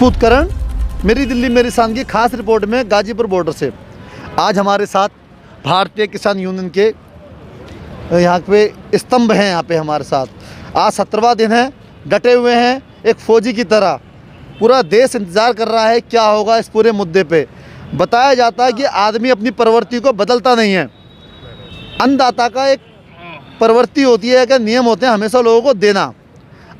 राजपूत करण, मेरी दिल्ली मेरी शान की खास रिपोर्ट में गाजीपुर बॉर्डर से। आज हमारे साथ भारतीय किसान यूनियन के यहाँ पे स्तंभ हैं, यहाँ पे हमारे साथ आज 17वां दिन है, डटे हुए हैं एक फौजी की तरह। पूरा देश इंतज़ार कर रहा है क्या होगा इस पूरे मुद्दे पे। बताया जाता है कि आदमी अपनी प्रवृत्ति को बदलता नहीं है, अन्नदाता का एक प्रवृत्ति होती है कि नियम होते हैं हमेशा लोगों को देना।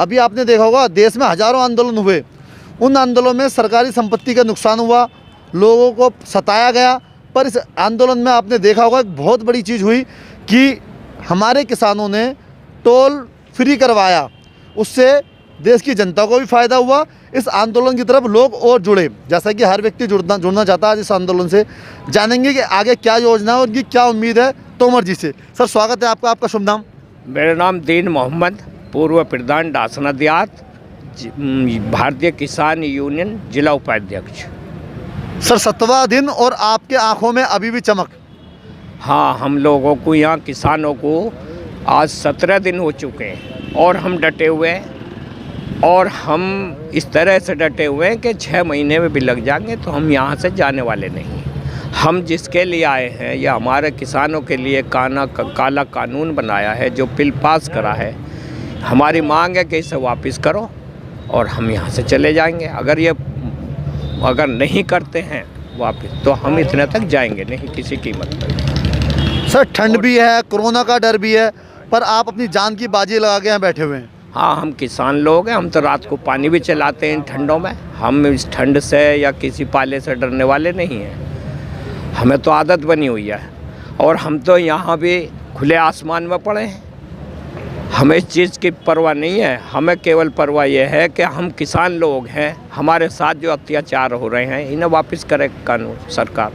अभी आपने देखा होगा देश में हज़ारों आंदोलन हुए, उन आंदोलनों में सरकारी संपत्ति का नुकसान हुआ, लोगों को सताया गया। पर इस आंदोलन में आपने देखा होगा एक बहुत बड़ी चीज़ हुई कि हमारे किसानों ने टोल फ्री करवाया, उससे देश की जनता को भी फ़ायदा हुआ। इस आंदोलन की तरफ लोग और जुड़े, जैसा कि हर व्यक्ति जुड़ना चाहता है इस आंदोलन से। जानेंगे कि आगे क्या योजना है और उनकी क्या उम्मीद है तोमर जी से। सर स्वागत है आपका, आपका शुभ नाम? मेरा नाम दीन मोहम्मद, पूर्व प्रधान डासना देहात, भारतीय किसान यूनियन जिला उपाध्यक्ष। सर 17वां दिन और आपके आंखों में अभी भी चमक। हाँ, हम लोगों को यहाँ किसानों को आज 17 दिन हो चुके हैं और हम डटे हुए हैं, और हम इस तरह से डटे हुए हैं कि 6 महीने में भी लग जाएंगे तो हम यहाँ से जाने वाले नहीं। हम जिसके लिए आए हैं, या हमारे किसानों के लिए काला कानून बनाया है, जो बिल पास करा है, हमारी मांग है कि इसे वापस करो और हम यहाँ से चले जाएंगे। अगर नहीं करते हैं वापस तो हम इतने तक जाएंगे नहीं किसी कीमत पर। सर ठंड भी है, कोरोना का डर भी है, पर आप अपनी जान की बाजी लगा के यहाँ बैठे हुए हैं। हाँ, हम किसान लोग हैं, हम तो रात को पानी भी चलाते हैं इन ठंडों में। हम इस ठंड से या किसी पाले से डरने वाले नहीं हैं, हमें तो आदत बनी हुई है। और हम तो यहाँ भी खुले आसमान में पड़े हैं, हमें इस चीज़ की परवाह नहीं है। हमें केवल परवाह यह है कि हम किसान लोग हैं, हमारे साथ जो अत्याचार हो रहे हैं इन्हें वापस करे कानून सरकार।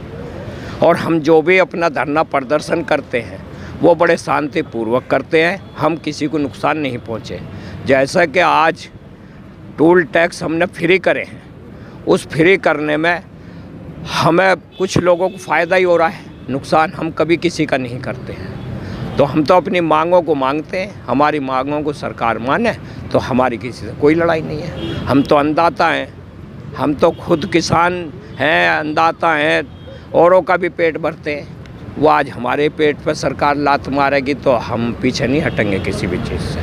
और हम जो भी अपना धरना प्रदर्शन करते हैं वो बड़े शांतिपूर्वक करते हैं, हम किसी को नुकसान नहीं पहुँचे। जैसा कि आज टोल टैक्स हमने फ्री करे हैं, उस फ्री करने में हमें कुछ लोगों को फ़ायदा ही हो रहा है, नुकसान हम कभी किसी का नहीं करते हैं। तो हम तो अपनी मांगों को मांगते हैं, हमारी मांगों को सरकार माने तो हमारी किसी से कोई लड़ाई नहीं है। हम तो अन्नदाता हैं, हम तो खुद किसान हैं, अन्नदाता हैं, औरों का भी पेट भरते हैं। वो आज हमारे पेट पर सरकार लात मारेगी तो हम पीछे नहीं हटेंगे किसी भी चीज़ से।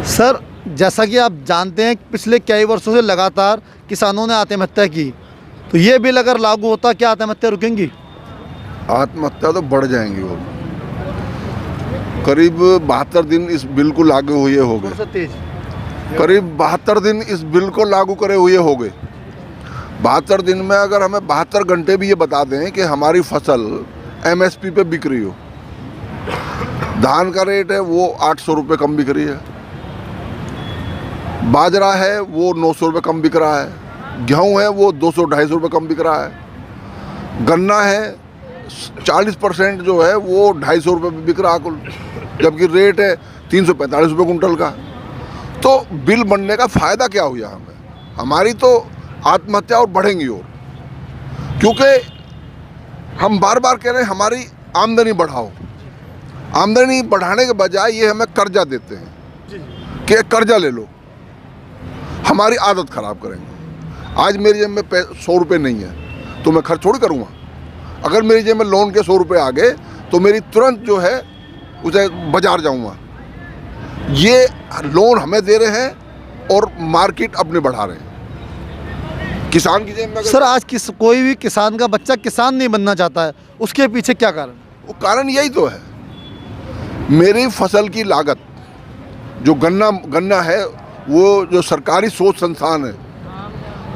सर जैसा कि आप जानते हैं पिछले कई वर्षों से लगातार किसानों ने आत्महत्या की, तो ये बिल अगर लागू होता क्या आत्महत्या रुकेंगी? आत्महत्या तो बढ़ जाएंगी। वो करीब 72 दिन इस बिल को लागू हुए हो गए। करीब 72 दिन इस बिल को लागू करे हुए हो गए। 72 दिन में अगर हमें 72 घंटे भी ये बता दें कि हमारी फसल MSP पे बिक रही हो, धान का रेट है वो 800 रुपये कम बिक रही है, बाजरा है वो 900 रुपये कम बिक रहा है, गेहूँ है वो 200-250 रुपये कम बिक रहा है, गन्ना है 40% जो है वो 250 रुपये में बिक रहा है कुल, जबकि रेट है 345 रुपये कुंटल का। तो बिल बनने का फ़ायदा क्या हुआ हमें? हमारी तो आत्महत्या और बढ़ेंगी, और क्योंकि हम बार बार कह रहे हैं हमारी आमदनी बढ़ाओ। आमदनी बढ़ाने के बजाय ये हमें कर्जा देते हैं कि कर्जा ले लो, हमारी आदत ख़राब करेंगे। आज मेरी जेब में 100 रुपये नहीं है तो मैं खर्च थोड़ी करूँगा। अगर मेरी जेब में लोन के 100 रुपये आ गए तो मेरी तुरंत जो है उसे बाजार जाऊँगा। ये लोन हमें दे रहे हैं और मार्केट अपने बढ़ा रहे हैं। किसान की जेब में सर आज कोई भी किसान का बच्चा किसान नहीं बनना चाहता है, उसके पीछे क्या कारण? वो कारण यही तो है, मेरी फसल की लागत जो गन्ना है वो जो सरकारी शोध संस्थान है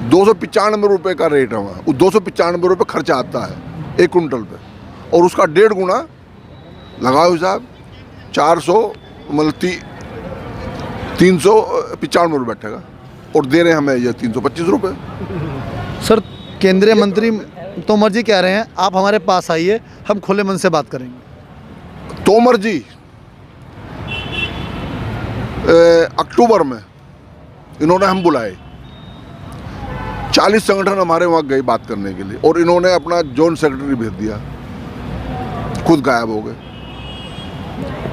295 रुपये का रेट है वहाँ, वो 295 रुपये खर्चा आता है 1 कुंटल पे, और उसका 1.5 गुना लगाओ हिसाब 400 मतलब 395 रुपये बैठेगा, और दे रहे हैं हमें ये 325 रुपये। सर केंद्रीय मंत्री तोमर जी कह रहे हैं आप हमारे पास आइए, हम खुले मन से बात करेंगे। तोमर जी अक्टूबर में इन्होंने हम बुलाए, 40 संगठन हमारे वहाँ गए बात करने के लिए, और इन्होंने अपना जोन सेक्रेटरी भेज दिया, खुद गायब हो गए।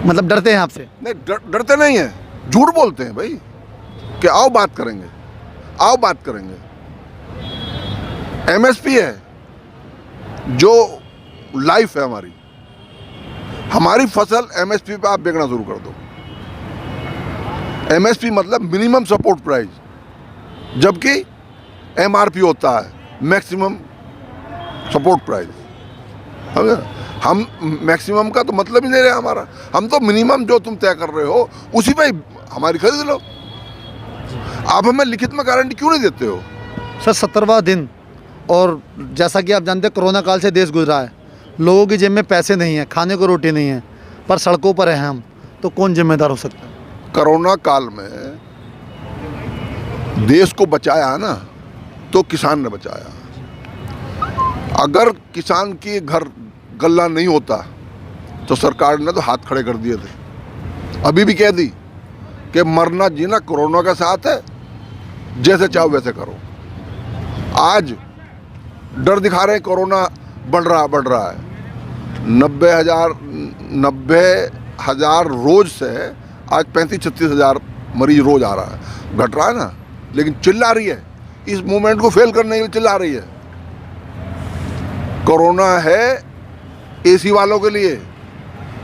मतलब डरते हैं आपसे? नहीं, डरते नहीं हैं, झूठ बोलते हैं भाई कि आओ बात करेंगे। आओ बात करेंगे। एमएसपी है जो लाइफ है हमारी, हमारी फसल एमएसपी पे आप बेचना शुरू कर दो। एमएसपी मतलब मिनिमम सपोर्ट प्राइस, जबकि एमआरपी होता है मैक्सिमम सपोर्ट प्राइस। हम मैक्सिमम का तो मतलब ही नहीं रहा हमारा, हम तो मिनिमम जो तुम तय कर रहे हो उसी पे हमारी खरीद लो। आप हमें लिखित में गारंटी क्यों नहीं देते हो? सर 17वां दिन, और जैसा कि आप जानते हैं कोरोना काल से देश गुजरा है, लोगों की जेब में पैसे नहीं है, खाने को रोटी नहीं है, पर सड़कों पर हैं हम, तो कौन जिम्मेदार हो सकता है? कोरोना काल में देश को बचाया ना तो किसान ने बचाया। अगर किसान की घर गल्ला नहीं होता तो सरकार ने तो हाथ खड़े कर दिए थे। अभी भी कह दी कि मरना जीना कोरोना का साथ है, जैसे चाहो वैसे करो। आज डर दिखा रहे हैं, कोरोना बढ़ रहा है। 90,000 रोज से आज 35-36 हज़ार मरीज रोज आ रहा है। घट रहा है ना, लेकिन चिल्ला रही है, इस मूवमेंट को फेल करने के लिए चिल्ला रही है। कोरोना है एसी वालों के लिए,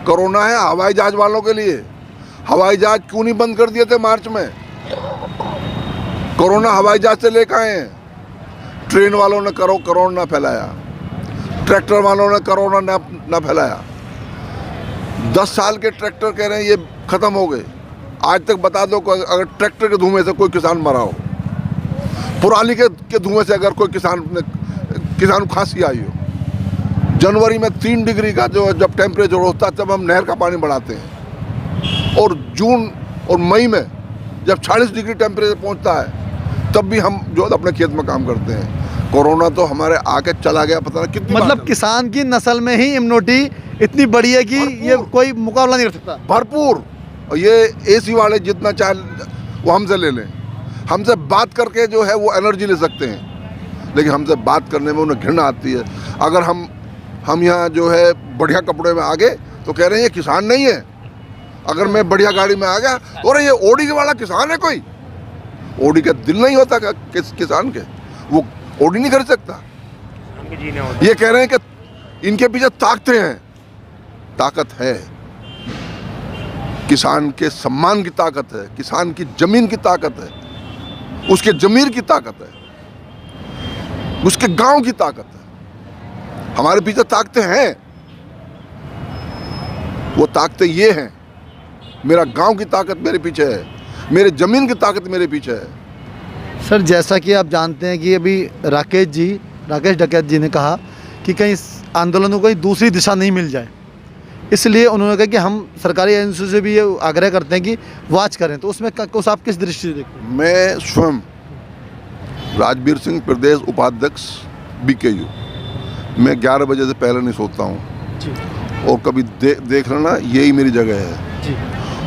कोरोना है हवाई जहाज वालों के लिए। हवाई जहाज क्यों नहीं बंद कर दिए थे मार्च में? कोरोना हवाई जहाज से लेकर आए हैं। ट्रेन वालों ने कोरोना फैलाया, ट्रैक्टर वालों ने कोरोना ना फैलाया। 10 साल के ट्रैक्टर कह रहे हैं ये खत्म हो गए। आज तक बता दो अगर ट्रैक्टर के धुएं से कोई किसान मरा हो, पुराली के धुएं से अगर कोई किसान को खांसी आई हो। जनवरी में 3 डिग्री का जो जब टेम्परेचर होता है तब हम नहर का पानी बढ़ाते हैं, और जून और मई में जब 40 डिग्री टेम्परेचर पहुंचता है तब भी हम जो अपने खेत में काम करते हैं। कोरोना तो हमारे आके चला गया, पता नहीं कितनी मतलब किसान की नस्ल में ही इम्यूनिटी इतनी बड़ी है कि ये कोई मुकाबला नहीं कर सकता। भरपूर। ये एसी वाले जितना चाहे वो हमसे ले लें, हमसे बात करके जो है वो एनर्जी ले सकते हैं, लेकिन हमसे बात करने में उन्हें घृणा आती है। अगर हम यहाँ जो है बढ़िया कपड़े में आ गए तो कह रहे हैं ये किसान नहीं है। अगर मैं बढ़िया गाड़ी में आ गया तो अरे ये ओडी के वाला किसान है। कोई ओडी का दिल नहीं होता किसान के, वो ओडी नहीं खरीद सकता। ये कह रहे हैं कि इनके पीछे ताकतें हैं। ताकत है, किसान के सम्मान की ताकत है, किसान की जमीन की ताकत है, उसके जमीर की ताकत है, उसके गांव की ताकत है। हमारे पीछे ताकतें हैं। वो ताकतें ये हैं, मेरा गांव की ताकत मेरे पीछे है, मेरे जमीन की ताकत मेरे पीछे है। सर जैसा कि आप जानते हैं कि अभी राकेश डकैत जी ने कहा कि कहीं आंदोलनों को दूसरी दिशा नहीं मिल जाए, इसलिए उन्होंने कहा कि हम सरकारी एजेंसियों से भी ये आग्रह करते हैं कि वॉच करें। तो उसमें आप किस दृष्टि से देखते हैं? मैं स्वयं राजवीर सिंह प्रदेश उपाध्यक्ष BKU, मैं 11 बजे से पहले नहीं सोता हूँ, और कभी देख लेना यही मेरी जगह है जी।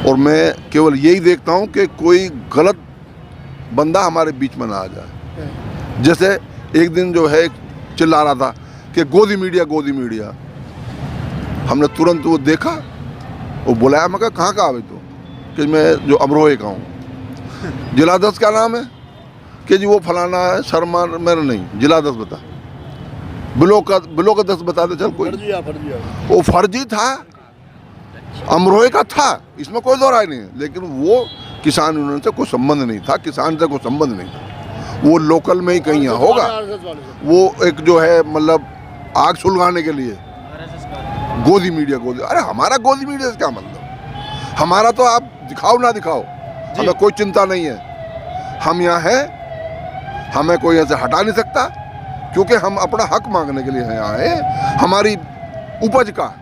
और मैं केवल यही देखता हूँ कि कोई गलत बंदा हमारे बीच में ना आ जाए। जैसे एक दिन जो है चिल्ला रहा था कि गोदी मीडिया, हमने तुरंत वो देखा, वो बुलाया। मैं कहा कहाँ का आवे तो? कि मैं जो अमरोहे का हूँ। जिला 10 क्या नाम है? कि जी वो फलाना है, शर्मा। मेरा नहीं, जिला 10 बता, ब्लॉक का 10 बता दे। चल कोई वो फर्जी था, अमरोहे का था, इसमें कोई दो राय नहीं है। लेकिन वो किसान यूनियन से कोई संबंध नहीं था, किसान से कोई संबंध नहीं था। वो लोकल में ही कहीं यहाँ होगा। वो एक जो है मतलब आग सुलगाने के लिए गोदी मीडिया। अरे हमारा गोदी मीडिया से क्या मतलब? हमारा तो आप दिखाओ ना दिखाओ, हमें कोई चिंता नहीं है। हम यहाँ हैं, हमें कोई यहाँ से हटा नहीं सकता, क्योंकि हम अपना हक मांगने के लिए यहाँ आए। हमारी उपज का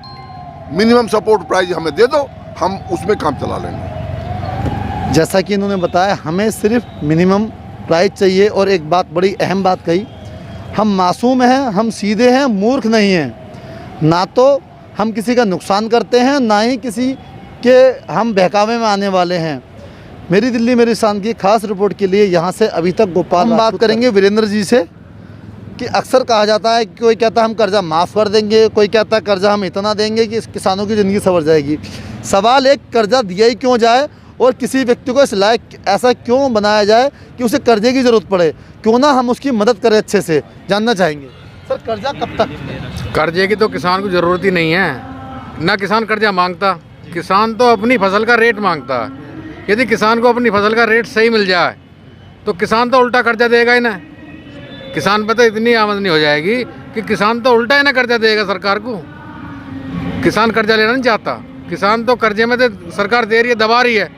मिनिमम सपोर्ट प्राइस हमें दे दो, हम उसमें काम चला लेंगे। जैसा कि इन्होंने बताया, हमें सिर्फ मिनिमम प्राइस चाहिए। और एक बात, बड़ी अहम बात कही, हम मासूम हैं, हम सीधे हैं, मूर्ख नहीं हैं। ना तो हम किसी का नुकसान करते हैं, ना ही किसी के हम बहकावे में आने वाले हैं। मेरी दिल्ली मेरी शान की खास रिपोर्ट के लिए यहाँ से अभी तक गोपाल। हम बात करेंगे वीरेंद्र जी से कि अक्सर कहा जाता है कि कोई कहता है हम कर्जा माफ़ कर देंगे, कोई कहता है कर्जा हम इतना देंगे कि किसानों की ज़िंदगी संवर जाएगी। सवाल एक, कर्जा दिया ही क्यों जाए और किसी व्यक्ति को इस लायक ऐसा क्यों बनाया जाए कि उसे कर्जे की ज़रूरत पड़े? क्यों ना हम उसकी मदद करें अच्छे से, जानना चाहेंगे। सर कर्जा कब तक? कर्जे की तो किसान को ज़रूरत ही नहीं है, ना किसान कर्जा मांगता। किसान तो अपनी फसल का रेट मांगता है। यदि किसान को अपनी फसल का रेट सही मिल जाए तो किसान तो उल्टा कर्जा देगा ही ना। किसान पर तो इतनी आमदनी हो जाएगी कि किसान तो उल्टा ही ना कर्जा देगा सरकार को। किसान कर्जा लेना नहीं चाहता, किसान तो कर्जे में तो सरकार दे रही है, दबा रही है।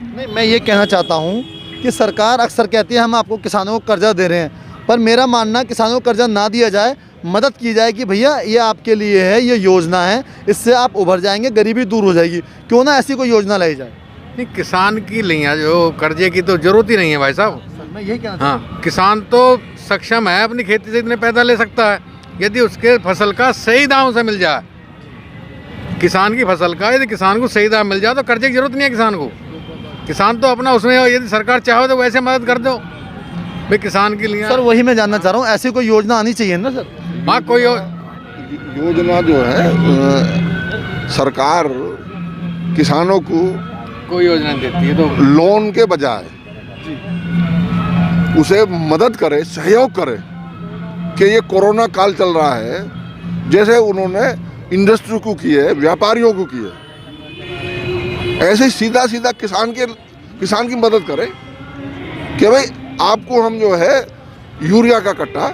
नहीं, मैं ये कहना चाहता हूँ कि सरकार अक्सर कहती है हम आपको किसानों को कर्जा दे रहे हैं, पर मेरा मानना किसानों को कर्जा ना दिया जाए, मदद की जाए कि भैया ये आपके लिए है, ये योजना है, इससे आप उभर जाएंगे, गरीबी दूर हो जाएगी। क्यों ना ऐसी कोई योजना लाई जाए? नहीं, किसान की लिया जो कर्जे की तो ज़रूरत ही नहीं है भाई साहब। मैं यही कहना हाँ, किसान तो सक्षम है, अपनी खेती से इतने पैदा ले सकता है यदि उसके फसल का सही दाम से मिल जाए। किसान की फसल का यदि किसान को सही दाम मिल जाए तो कर्जे की जरूरत नहीं है किसान को। किसान तो अपना उसमें यदि सरकार चाहे तो वैसे मदद कर दो भाई किसान के लिए। सर वही मैं जानना चाह रहा हूँ, ऐसी कोई योजना आनी चाहिए ना सर? हाँ, कोई योजना जो है सरकार किसानों को कोई योजना नहीं देती है तो लोन के बजाय उसे मदद करे, सहयोग करे कि ये कोरोना काल चल रहा है, जैसे उन्होंने इंडस्ट्री को की है, व्यापारियों को की है, ऐसे सीधा सीधा किसान की मदद करे कि भाई आपको हम जो है यूरिया का कट्टा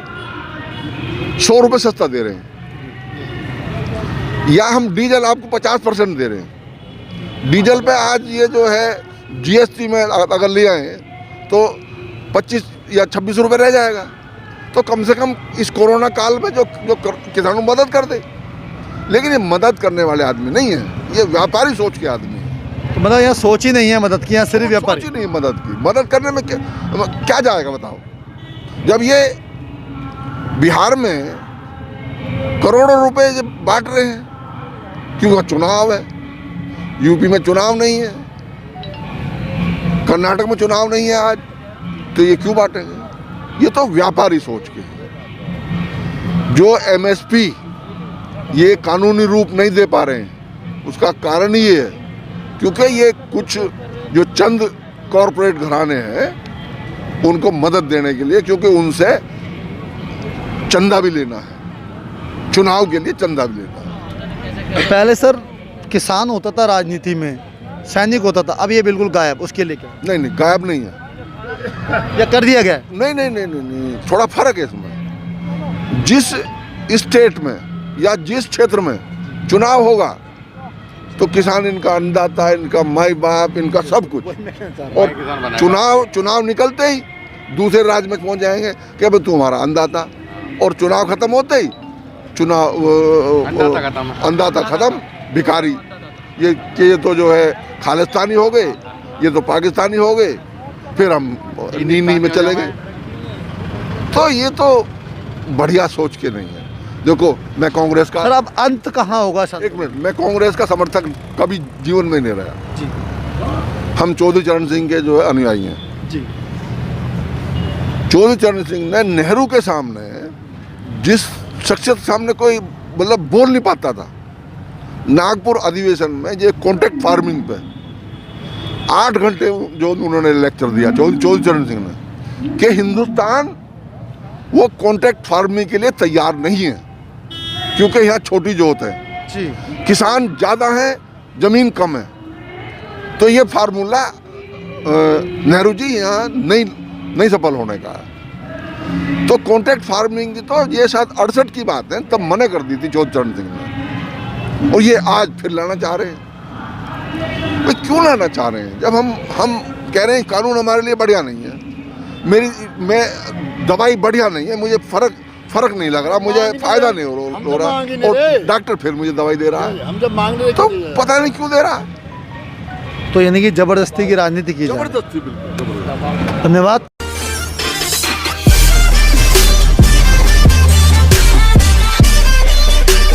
100 रुपये सस्ता दे रहे हैं, या हम डीजल आपको 50% दे रहे हैं। डीजल पे आज ये जो है जीएसटी में अगर ले आए तो 25 या 26 रुपये रह जाएगा। तो कम से कम इस कोरोना काल में जो किसानों को मदद कर दे। लेकिन ये मदद करने वाले आदमी नहीं है, ये व्यापारी सोच के आदमी है। तो मतलब यहाँ सोच ही नहीं है मदद की, यहाँ सिर्फ व्यापारी। सोच ही नहीं मदद की। मदद करने में क्या जाएगा बताओ? जब ये बिहार में करोड़ों रुपए बांट रहे हैं क्योंकि चुनाव है, यूपी में चुनाव नहीं है, कर्नाटक में चुनाव नहीं है आज, तो ये क्यों बांटेंगे? ये तो व्यापारी सोच के है। जो एमएसपी ये कानूनी रूप नहीं दे पा रहे हैं, उसका कारण ये है क्योंकि ये कुछ जो चंद कॉरपोरेट घराने हैं उनको मदद देने के लिए, क्योंकि उनसे चंदा भी लेना है, चुनाव के लिए चंदा भी लेना है। पहले सर किसान होता था राजनीति में, सैनिक होता था, अब ये बिल्कुल गायब। उसके लिए क्या? नहीं, गायब नहीं है, या कर दिया गया? नहीं, थोड़ा फर्क है इसमें। जिस स्टेट में या जिस क्षेत्र में चुनाव होगा तो किसान इनका अन्नदाता है, इनका माई बाप, इनका सब कुछ। और चुनाव निकलते ही दूसरे राज्य में पहुंच जाएंगे कि भाई तू हमारा अन्नदाता, और चुनाव खत्म होते ही अन्नदाता खत्म, भिखारी। ये तो जो है खालिस्तानी हो गए, ये तो पाकिस्तानी हो गए, फिर हम नीनी में चले गए। तो ये तो बढ़िया सोच के नहीं है। देखो, मैं कांग्रेस का, सर अब अंत कहाँ होगा सर? एक मिनट, मैं कांग्रेस का समर्थक कभी जीवन में नहीं रहा जी। हम चौधरी चरण सिंह के जो है अनुयायी हैं जी। चौधरी चरण सिंह ने नेहरू के सामने, जिस शख्सियत के सामने कोई मतलब बोल नहीं पाता था, नागपुर अधिवेशन में ये कॉन्ट्रैक्ट फार्मिंग पे 8 घंटे जो उन्होंने लेक्चर दिया चौधरी चरण सिंह ने कि हिंदुस्तान वो कॉन्ट्रैक्ट फार्मिंग के लिए तैयार नहीं है, क्योंकि यहाँ छोटी जोत है जी, किसान ज़्यादा है, ज़मीन कम है। तो ये फार्मूला नेहरू जी यहाँ नहीं सफल होने का है। तो कॉन्ट्रैक्ट फार्मिंग की तो ये शायद 68 की बात है, तब मना कर दी थी चौधरी चरण सिंह ने, और ये आज फिर लाना चाह रहे हैं। भाई क्यों लाना चाह रहे हैं जब हम कह रहे हैं कानून हमारे लिए बढ़िया नहीं है, मैं दवाई बढ़िया नहीं है, मुझे फर्क नहीं लग रहा, मुझे फायदा नहीं हो रहा, और डॉक्टर फिर मुझे दवाई दे रहा है, हम जब मांग रहे तो पता नहीं क्यों दे रहा है। तो यानी कि जबरदस्ती की राजनीति की जाए। जबरदस्ती, बिल्कुल। धन्यवाद।